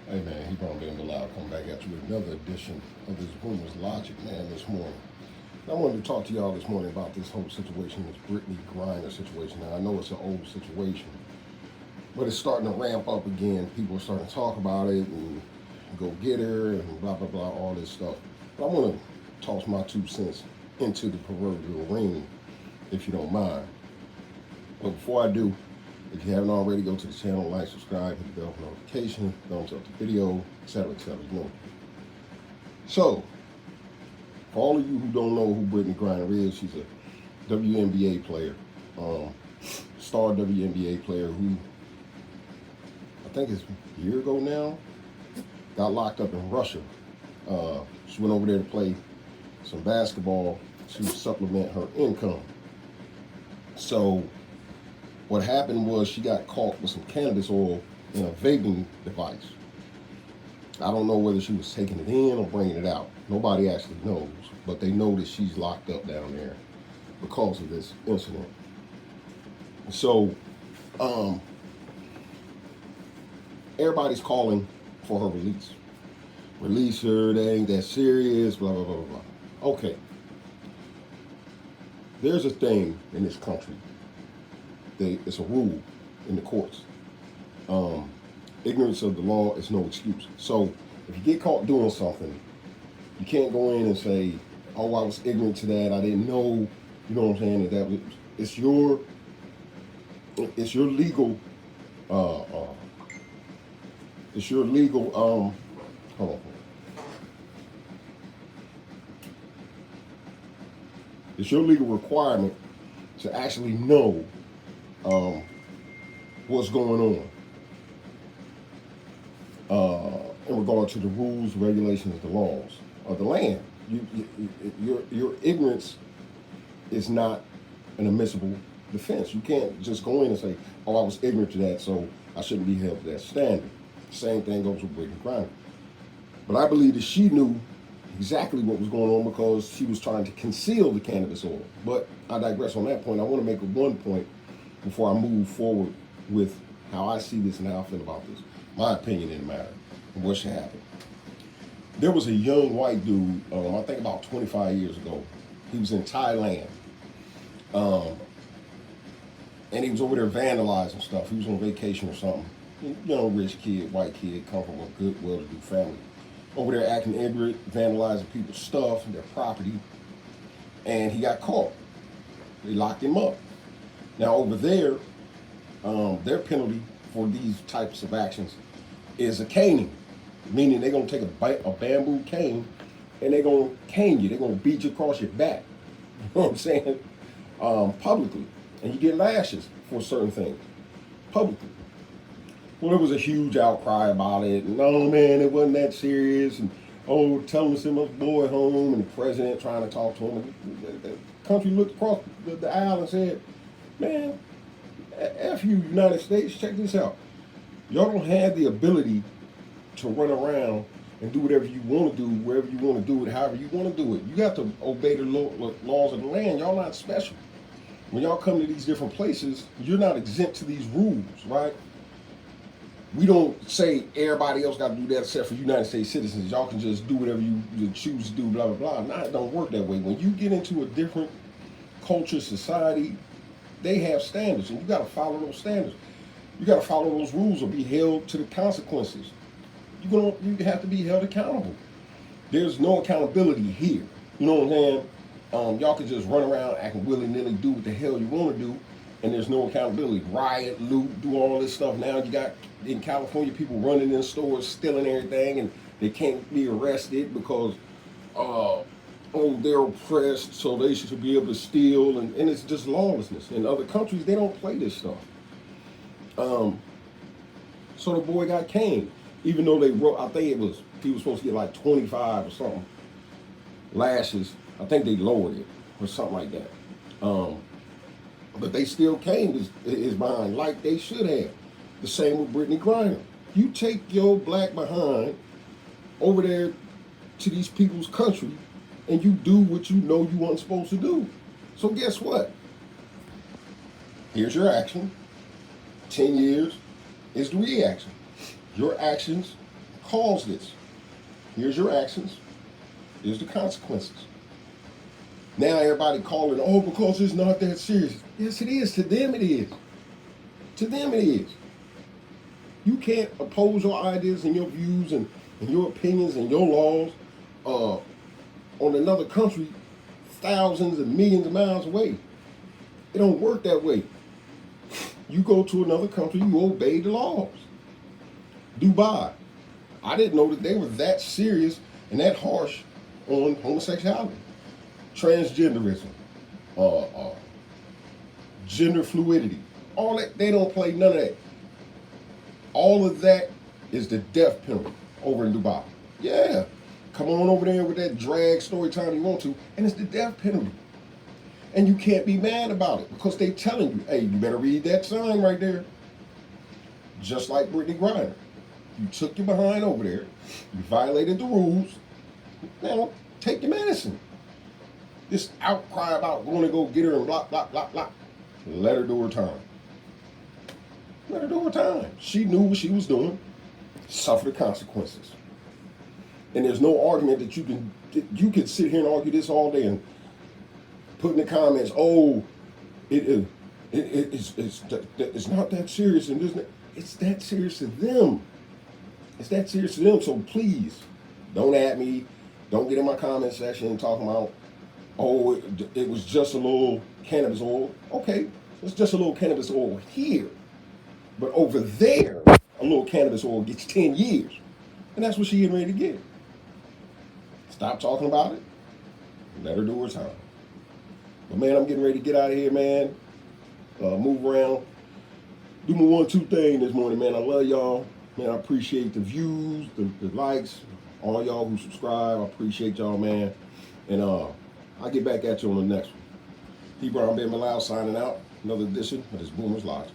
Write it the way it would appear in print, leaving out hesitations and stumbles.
Hey man, he brought in the loud. Come back at you with another edition of this Boomer's Logic, man, this morning. I wanted to talk to y'all this morning about this whole situation, this Brittany Griner situation. Now, I know it's an old situation, but it's starting to ramp up again. People are starting to talk about it and go get her and blah, blah, blah, all this stuff. But I want to toss my 2 cents into the proverbial ring, if you don't mind. But before I do, if you haven't already, go to the channel, like, subscribe, hit the bell for notification, thumbs up the video, etc., etc. You know. So, for all of you who don't know who Brittany Griner is, she's a WNBA player, star WNBA player who I think it's a year ago now got locked up in Russia. She went over there to play some basketball to supplement her income. So what happened was she got caught with some cannabis oil in a vaping device. I don't know whether she was taking it in or bringing it out. Nobody actually knows, but they know that she's locked up down there because of this incident. So, everybody's calling for her release. Release her, they ain't that serious, blah, blah, blah, blah. Okay. There's a thing in this country. It's a rule in the courts. Ignorance of the law is no excuse. So if you get caught doing something, you can't go in and say, "Oh, I was ignorant to that. I didn't know." You know what I'm saying? That was, it's your legal it's your legal hold on. It's your legal requirement to actually know what's going on in regard to the rules, regulations, the laws of the land. Your ignorance is not an admissible defense. You can't just go in and say, "Oh, I was ignorant to that, so I shouldn't be held to that standard." Same thing goes with Brittany Griner. But I believe that she knew exactly what was going on because she was trying to conceal the cannabis oil. But I digress on that point. I want to make one point before I move forward with how I see this and how I feel about this. My opinion in the matter and what should happen. There was a young white dude, I think about 25 years ago. He was in Thailand. And he was over there vandalizing stuff. He was on vacation or something. Young, rich kid, white kid, come from a good, well-to-do family. Over there acting ignorant, vandalizing people's stuff, their property. And he got caught. They locked him up. Now over there, their penalty for these types of actions is a caning, meaning they're gonna take a bamboo cane and they're gonna cane you. They're gonna beat you across your back. You know what I'm saying? Publicly, and you get lashes for certain things publicly. Well, there was a huge outcry about it. No, man, it wasn't that serious. And oh, tell him to send my boy home. And the president trying to talk to him. And the country looked across the aisle and said, "Man, F you, United States, check this out. Y'all don't have the ability to run around and do whatever you want to do, wherever you want to do it, however you want to do it. You got to obey the laws of the land. Y'all not special. When y'all come to these different places, you're not exempt to these rules, right? We don't say everybody else got to do that except for United States citizens. Y'all can just do whatever you choose to do, blah, blah, blah." Nah, it don't work that way. When you get into a different culture, society, they have standards, and you got to follow those standards. You got to follow those rules or be held to the consequences. You have to be held accountable. There's no accountability here. You know what I'm saying? Y'all can just run around acting willy-nilly, do what the hell you want to do, and there's no accountability. Riot, loot, do all this stuff. Now you got, in California, people running in stores, stealing everything, and they can't be arrested because, they're oppressed, so they should be able to steal, and it's just lawlessness. In other countries, they don't play this stuff. So the boy got caned, even though they wrote, I think he was supposed to get like 25 or something lashes. I think they lowered it or something like that. But they still caned his behind like they should have. The same with Brittany Griner. You take your black behind over there to these people's country and you do what you know you weren't supposed to do. So guess what? Here's your action. 10 years is the reaction. Your actions caused this. Here's your actions. Here's the consequences. Now everybody calling, oh, because it's not that serious. Yes, it is. To them, it is. To them, it is. You can't oppose your ideas and your views and your opinions and your laws on another country thousands and millions of miles away. It don't work that way. You go to another country, you obey the laws. Dubai. I didn't know that they were that serious and that harsh on homosexuality, transgenderism, gender fluidity. All that, they don't play none of that. All of that is the death penalty over in Dubai. Yeah, come on over there with that drag story time you want to, and it's the death penalty. And you can't be mad about it because they telling you, hey, you better read that sign right there. Just like Brittany Griner. You took your behind over there, you violated the rules, now take your medicine. This outcry about going to go get her and blah, blah, blah, blah. Let her do her time. Let her do her time. She knew what she was doing. Suffer the consequences. And there's no argument that you can sit here and argue this all day and put in the comments, oh, it's not that serious, and it's that serious to them. It's that serious to them. So please, don't at me. Don't get in my comment section talking about, oh, it was just a little cannabis oil. Okay, it's just a little cannabis oil here. But over there, a little cannabis oil gets 10 years. And that's what she getting ready to get. Stop talking about it. Let her do her time. But man, I'm getting ready to get out of here, man. Move around. Do my 1-2 thing this morning, man. I love y'all. Man, I appreciate the views, the likes, all y'all who subscribe. I appreciate y'all, man. And I'll get back at you on the next one. T. Brown Ben Bilal signing out. Another edition of this Boomer's Logic.